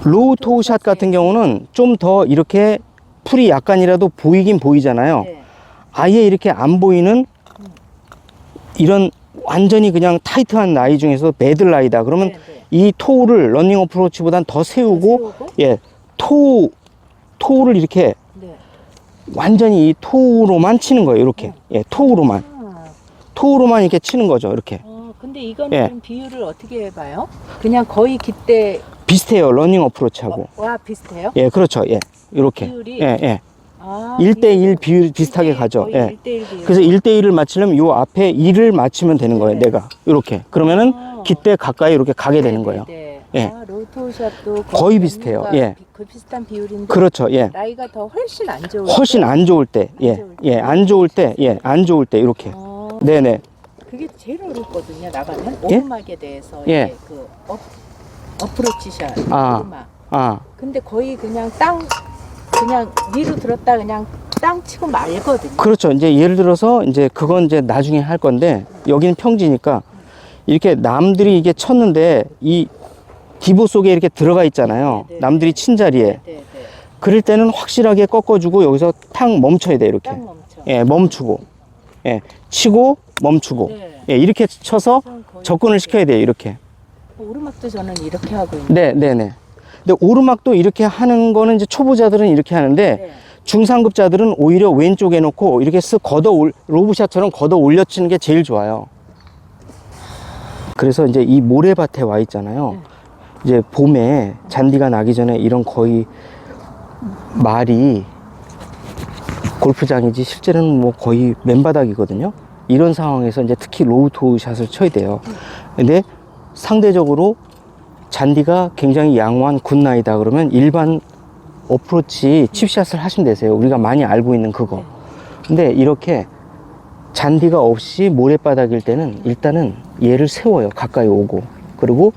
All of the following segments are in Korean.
로우 토우샷 같은 경우는 좀 더 이렇게 풀이 약간이라도 보이긴 보이잖아요. 네. 아예 이렇게 안 보이는 이런 완전히 그냥 타이트한 라이 중에서 매들 라이다 그러면 네, 네. 이 토우를 러닝 어프로치보단 더 세우고, 예, 토우를 이렇게 네. 완전히 이 토우로만 치는 거예요. 이렇게. 예, 토우로만 이렇게 치는 거죠. 이렇게. 근데 이거는 예. 비율을 어떻게 해봐요? 그냥 거의 깃대 비슷해요. 러닝 어프로치하고. 와 비슷해요? 예, 그렇죠. 예. 이렇게. 비율이? 예, 예. 1대1 비율 비슷하게 가죠. 예. 1대1 비율. 그래서 1대1을 맞추려면 요 앞에 2를 맞추면 되는 거예요. 네. 내가. 이렇게. 그러면은 깃대 가까이 이렇게 가게 되는 거예요. 네. 예. 로토샷도 거의 비슷해요. 예. 그 비슷한 비율인데 그렇죠. 예. 나이가 더 훨씬 안 좋을 훨씬 때. 안 좋을 때. 예. 예. 안 좋을 때. 예. 안 좋을 때. 이렇게. 네네. 그게 제일 어렵거든요. 나가면 예? 오르막에 대해서 예. 이게 그 어프로치샷 아. 오르막. 근데 거의 그냥 그냥 위로 들었다 그냥 땅 치고 말거든요. 그렇죠. 이제 예를 들어서 이제 그건 이제 나중에 할 건데 여기는 평지니까 이렇게 남들이 이게 쳤는데 이 디보 속에 이렇게 들어가 있잖아요. 네, 네, 남들이 친 자리에. 네. 그럴 때는 확실하게 꺾어주고 여기서 탁 멈춰야 돼. 이렇게. 땅 멈춰. 예, 멈추고. 예. 치고 멈추고. 네. 예, 이렇게 쳐서 그럼 거의 접근을 시켜야 돼요. 이렇게. 오르막도 저는 이렇게 하고 있는데. 네네네. 근데 오르막도 이렇게 하는 거는 이제 초보자들은 이렇게 하는데 네. 중상급자들은 오히려 왼쪽에 놓고 이렇게 쓱 로브샷처럼 걷어 올려 치는 게 제일 좋아요. 그래서 이제 이 모래밭에 와 있잖아요. 이제 봄에 잔디가 나기 전에 이런 거의 말이 골프장이지 실제로는 뭐 거의 맨바닥이거든요. 이런 상황에서 이제 특히 로우 토우 샷을 쳐야 돼요. 근데 상대적으로 잔디가 굉장히 양호한 굿나이다 그러면 일반 어프로치 칩샷을 하시면 되세요. 우리가 많이 알고 있는 그거. 근데 이렇게 잔디가 없이 모래바닥일 때는 일단은 얘를 세워요. 가까이 오고. 그리고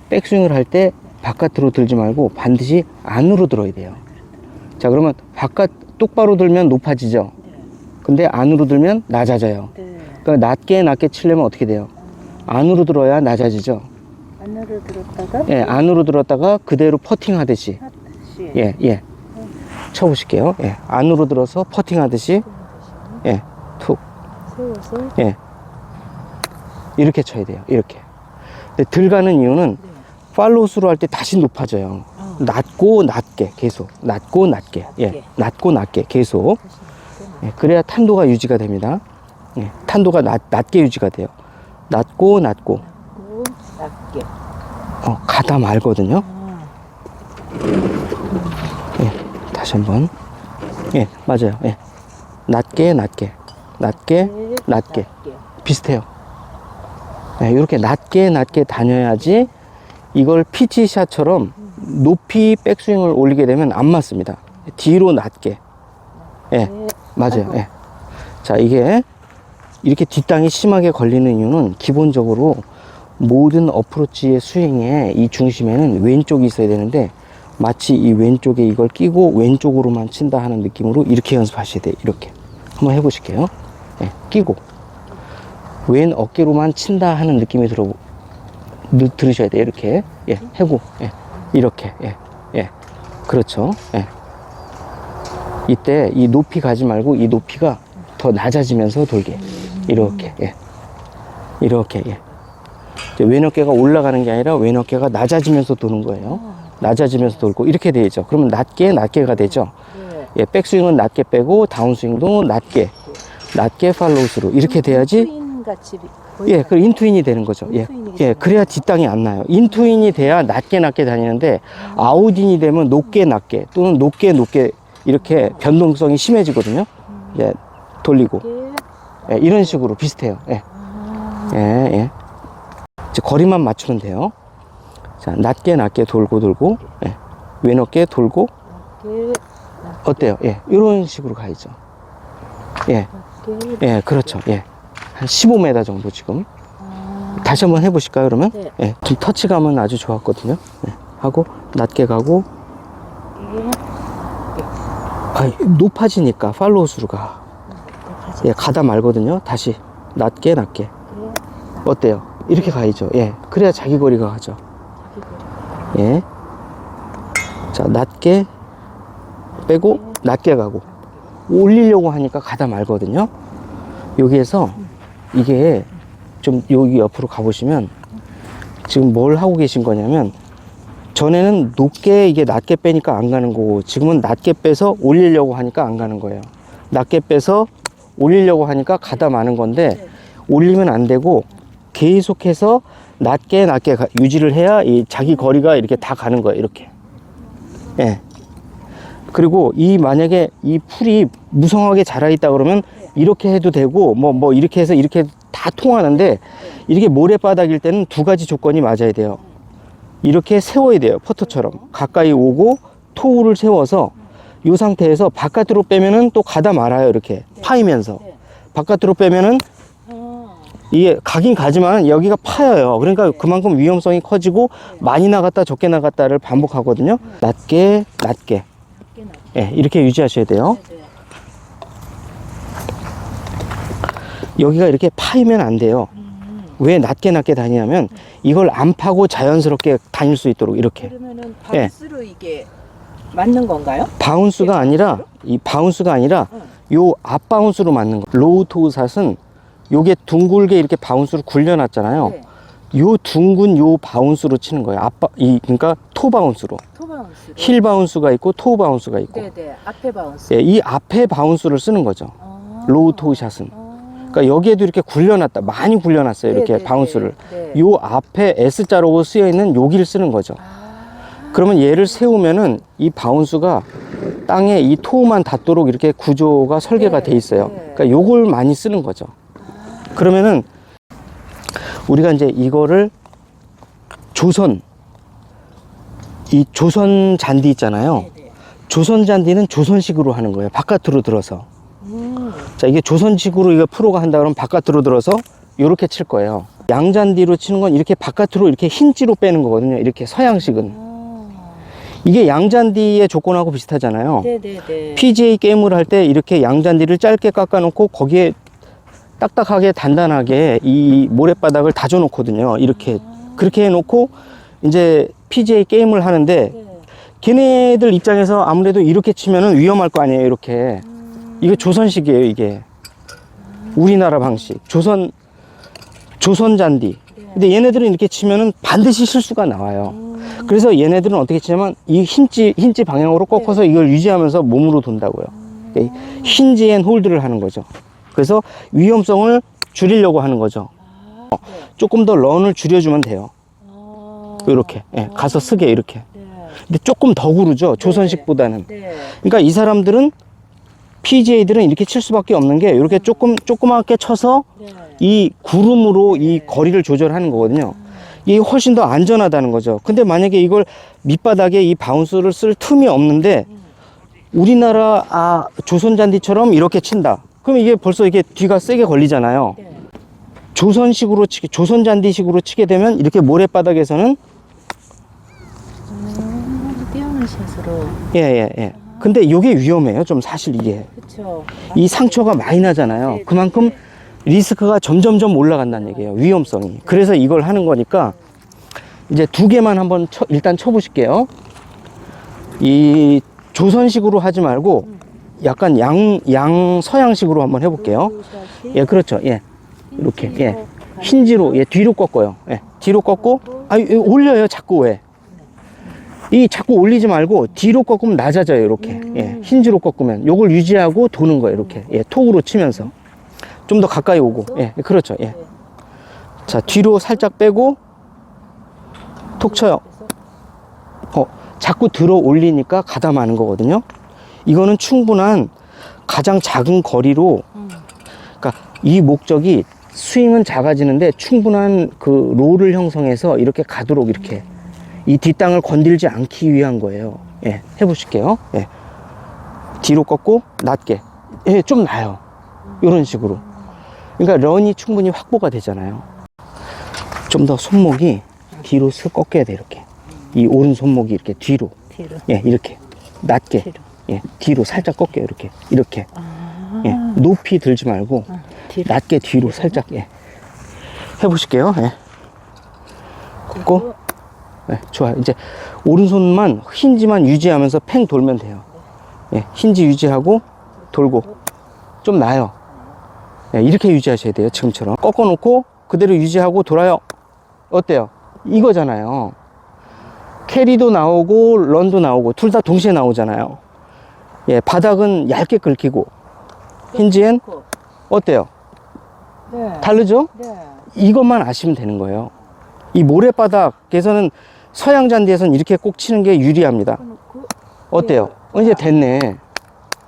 백스윙을 할 때 바깥으로 들지 말고 반드시 안으로 들어야 돼요. 자, 그러면 바깥 똑바로 들면 높아지죠. 근데 안으로 들면 낮아져요. 그러니까 낮게 치려면 어떻게 돼요? 안으로 들어야 낮아지죠. 안으로 들었다가 예, 안으로 들었다가 그대로 퍼팅 하듯이. 예, 예. 쳐보실게요. 예, 안으로 들어서 퍼팅 하듯이. 예, 툭. 세워서 예. 이렇게 쳐야 돼요. 이렇게. 근데 들가는 이유는 팔로우스루 할 때 다시 높아져요. 낮고 낮게 계속. 낮고 낮게. 예. 낮고 낮게 계속. 예, 그래야 탄도가 유지가 됩니다. 예, 탄도가 낮게 유지가 돼요. 낮고 낮고. 낮게. 가다 말거든요. 예, 다시 한번. 예, 맞아요. 예. 낮게 비슷해요. 예, 이렇게 낮게 다녀야지 이걸 피치샷처럼 높이 백스윙을 올리게 되면 안 맞습니다. 뒤로 낮게. 예, 맞아요. 예. 자, 이게 이렇게 뒷땅이 심하게 걸리는 이유는 기본적으로 모든 어프로치의 스윙에 이 중심에는 왼쪽이 있어야 되는데 마치 이 왼쪽에 이걸 끼고 왼쪽으로만 친다 하는 느낌으로 이렇게 연습하셔야 돼요. 이렇게 한번 해보실게요. 예, 끼고 왼 어깨로만 친다 하는 느낌이 들으셔야 돼요. 이렇게. 예, 해고. 예, 이렇게. 예, 예. 그렇죠. 예. 이때 이 높이 가지 말고 이 높이가 더 낮아지면서 돌게. 이렇게. 예. 이렇게. 예. 왼 어깨가 올라가는 게 아니라 왼 어깨가 낮아지면서 도는 거예요. 낮아지면서 돌고 이렇게 되죠. 그러면 낮게가 되죠. 예, 백스윙은 낮게 빼고 다운스윙도 낮게 팔로우스루 이렇게 돼야지. 같이 예, 그 인투인이 되는 거죠. 예, 예, 그래야 뒷땅이 안 나요. 인투인이 돼야 낮게 다니는데 아웃인이 되면 높게 또는 높게 이렇게 변동성이 심해지거든요. 예, 돌리고 예, 이런 식으로 비슷해요. 예, 예. 이제 거리만 맞추면 돼요. 자, 낮게 돌고, 예. 왼 어깨 돌고, 어때요? 예, 이런 식으로 가야죠. 예, 예, 그렇죠. 예, 한 15m 정도 지금. 다시 한번 해보실까요, 그러면? 네. 예, 지금 터치감은 아주 좋았거든요. 예, 하고, 낮게 가고, 높아지니까, 팔로우스루가. 예, 가다 말거든요. 다시, 낮게. 어때요? 이렇게 가야죠. 예, 그래야 자기 거리가 가죠. 예. 자, 낮게 빼고 낮게 가고 올리려고 하니까 가다 말거든요. 여기에서 이게 좀 여기 옆으로 가보시면 지금 뭘 하고 계신 거냐면 전에는 높게 이게 낮게 빼니까 안 가는 거고 지금은 낮게 빼서 올리려고 하니까 안 가는 거예요. 낮게 빼서 올리려고 하니까 가다 마는 건데 올리면 안 되고 계속해서 낮게 유지를 해야 이 자기 거리가 이렇게 다 가는 거예요. 이렇게. 예. 그리고 이 만약에 이 풀이 무성하게 자라 있다 그러면 이렇게 해도 되고 뭐 이렇게 해서 이렇게 다 통하는데 이렇게 모래바닥일 때는 두 가지 조건이 맞아야 돼요. 이렇게 세워야 돼요. 퍼터처럼 가까이 오고 토우를 세워서 이 상태에서 바깥으로 빼면은 또 가다 말아요. 이렇게 파이면서 바깥으로 빼면은 이게 가긴 가지만 여기가 파여요. 그러니까 그만큼 위험성이 커지고 많이 나갔다 적게 나갔다를 반복하거든요. 낮게 예, 이렇게 유지하셔야 돼요. 여기가 이렇게 파이면 안 돼요. 왜 낮게 다니냐면 이걸 안 파고 자연스럽게 다닐 수 있도록 이렇게. 그러면은 바운스로 이게 맞는 건가요? 바운스가 아니라 이 바운스가 아니라 요 앞 바운스로 맞는 거. 로우 토우 샷은 요게 둥글게 이렇게 바운스로 굴려놨잖아요. 네. 요 둥근 요 바운스로 치는 거예요. 그러니까 토 바운스로. 토바운스로. 힐 바운스가 있고 토우 바운스가 있고. 네네. 앞에 바운스. 예, 이 앞에 바운스를 쓰는 거죠. 로우 토우 샷은. 그러니까 여기에도 이렇게 굴려놨다. 많이 굴려놨어요. 이렇게 네네네. 바운스를. 네. 요 앞에 S자로 쓰여 있는 여기를 쓰는 거죠. 그러면 얘를 세우면은 이 바운스가 땅에 이 토우만 닿도록 이렇게 구조가 설계가 돼 있어요. 그러니까 요걸 많이 쓰는 거죠. 그러면은 우리가 이제 이거를 이 조선 잔디 있잖아요. 네네. 조선 잔디는 조선식으로 하는 거예요. 바깥으로 들어서. 자, 이게 조선식으로 이거 프로가 한다 그러면 바깥으로 들어서 이렇게 칠 거예요. 양잔디로 치는 건 이렇게 바깥으로 이렇게 흰지로 빼는 거거든요. 이렇게 서양식은. 이게 양잔디의 조건하고 비슷하잖아요. 네네네. PGA 게임을 할 때 이렇게 양잔디를 짧게 깎아놓고 거기에 딱딱하게 단단하게 이 모래바닥을 다져 놓거든요. 이렇게. 그렇게 해놓고 이제 PGA 게임을 하는데 걔네들 입장에서 아무래도 이렇게 치면은 위험할 거 아니에요. 이렇게. 이게 조선식이에요. 이게. 우리나라 방식. 조선 잔디. 근데 얘네들은 이렇게 치면은 반드시 실수가 나와요. 그래서 얘네들은 어떻게 치냐면 이 흰지 방향으로 꺾어서 이걸 유지하면서 몸으로 돈다고요. 힌지 앤 홀드를 하는 거죠. 그래서 위험성을 줄이려고 하는 거죠. 조금 더 런을 줄여주면 돼요. 이렇게. 예, 가서 쓰게 이렇게. 근데 조금 더 구르죠. 조선식보다는. 그러니까 이 사람들은 PGA들은 이렇게 칠 수밖에 없는 게 이렇게 조그맣게 쳐서 이 구름으로 이 거리를 조절하는 거거든요. 이게 훨씬 더 안전하다는 거죠. 근데 만약에 이걸 밑바닥에 이 바운스를 쓸 틈이 없는데 우리나라 조선잔디처럼 이렇게 친다. 그럼 이게 벌써 이게 뒤가 세게 걸리잖아요. 조선잔디식으로 치게 되면 이렇게 모래바닥에서는 뛰어난 샷으로. 예. 근데 이게 위험해요. 좀 사실 이게. 그렇죠. 이 상처가 많이 나잖아요. 그만큼 리스크가 점점점 올라간다는 얘기예요. 위험성이. 그래서 이걸 하는 거니까 이제 두 개만 한번 일단 쳐보실게요. 이 조선식으로 하지 말고 약간 서양식으로 한번 해볼게요. 예, 그렇죠. 예. 이렇게. 예. 힌지로, 예, 뒤로 꺾어요. 예. 뒤로 꺾고, 올려요. 자꾸 왜. 자꾸 올리지 말고 뒤로 꺾으면 낮아져요. 이렇게. 예. 힌지로 꺾으면. 요걸 유지하고 도는 거예요. 이렇게. 예. 톡으로 치면서. 좀 더 가까이 오고. 예. 그렇죠. 예. 자, 뒤로 살짝 빼고, 톡 쳐요. 자꾸 들어 올리니까 가다 마는 거거든요. 이거는 충분한 가장 작은 거리로, 그러니까 이 목적이 스윙은 작아지는데 충분한 그 롤을 형성해서 이렇게 가도록 이렇게 이 뒷땅을 건들지 않기 위한 거예요. 예, 해보실게요. 예. 뒤로 꺾고 낮게. 예, 좀 나요. 이런 식으로. 그러니까 런이 충분히 확보가 되잖아요. 좀 더 손목이 뒤로 슥 꺾여야 돼. 이렇게. 이 오른 손목이 이렇게 뒤로. 예, 이렇게 낮게. 예, 뒤로 살짝 꺾여요. 이렇게. 예, 높이 들지 말고 낮게 뒤로 살짝. 예. 해보실게요. 예. 꺾고 네, 좋아요. 이제 오른손만 힌지만 유지하면서 팽 돌면 돼요. 예, 힌지 유지하고 돌고 좀 나요. 예, 이렇게 유지하셔야 돼요. 지금처럼 꺾어 놓고 그대로 유지하고 돌아요. 어때요? 이거잖아요. 캐리도 나오고 런도 나오고 둘 다 동시에 나오잖아요. 예, 바닥은 얇게 긁히고 힌지엔 어때요? 네. 다르죠? 네. 이것만 아시면 되는 거예요. 이 모래바닥에서는 서양 잔디에서는 이렇게 꼭 치는 게 유리합니다. 꺾어놓고, 어때요? 이제 됐네.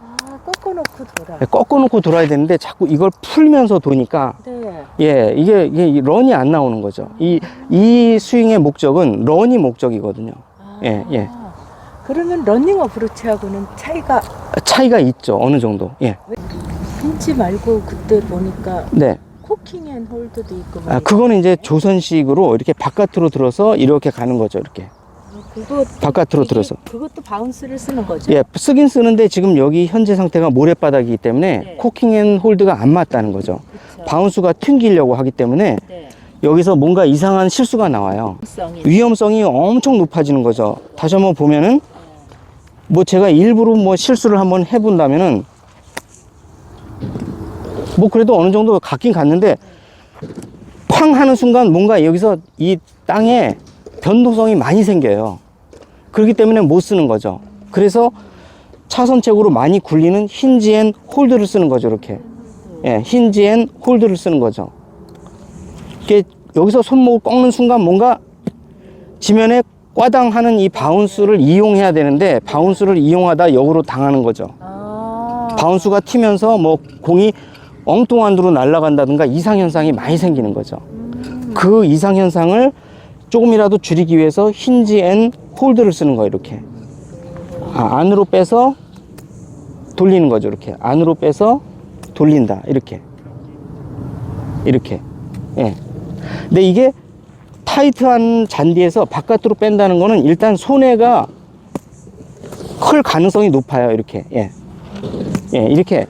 아, 꺾어놓고 돌아. 꺾어 놓고 돌아야 되는데 자꾸 이걸 풀면서 도니까 네. 예, 이게 런이 안 나오는 거죠. 이 스윙의 목적은 런이 목적이거든요. 아, 예, 예. 그러면 러닝 어프로치하고는 차이가 있죠. 어느 정도. 예. 힌지 말고 그때 보니까 네. 코킹 앤 홀드도 있고. 아, 그거는 이제 조선식으로 이렇게 바깥으로 들어서 이렇게 가는 거죠. 이렇게. 그거 바깥으로 들어서. 그것도 바운스를 쓰는 거죠? 예, 쓰긴 쓰는데 지금 여기 현재 상태가 모래바닥이기 때문에 네. 코킹 앤 홀드가 안 맞다는 거죠. 그쵸. 바운스가 튕기려고 하기 때문에 네. 여기서 뭔가 이상한 실수가 나와요. 위험성이 엄청 높아지는 거죠. 다시 한번 보면은 뭐 제가 일부러 뭐 실수를 한번 해본다면은 뭐 그래도 어느 정도 갔긴 갔는데 쾅 하는 순간 뭔가 여기서 이 땅에 변동성이 많이 생겨요. 그렇기 때문에 못 쓰는 거죠. 그래서 차선책으로 많이 굴리는 힌지 앤 홀드를 쓰는 거죠. 이렇게. 예, 힌지 앤 홀드를 쓰는 거죠. 이게 여기서 손목을 꺾는 순간 뭔가 지면에 꽈당하는 이 바운스를 이용해야 되는데 바운스를 이용하다 역으로 당하는 거죠. 아. 바운스가 튀면서 뭐 공이 엉뚱한 데로 날아간다든가 이상현상이 많이 생기는 거죠. 그 이상현상을 조금이라도 줄이기 위해서 힌지 앤 홀드를 쓰는 거예요. 이렇게. 안으로 빼서 돌리는 거죠. 이렇게. 안으로 빼서 돌린다. 이렇게. 이렇게. 예. 근데 이게 타이트한 잔디에서 바깥으로 뺀다는 거는 일단 손해가 클 가능성이 높아요. 이렇게. 예. 예, 이렇게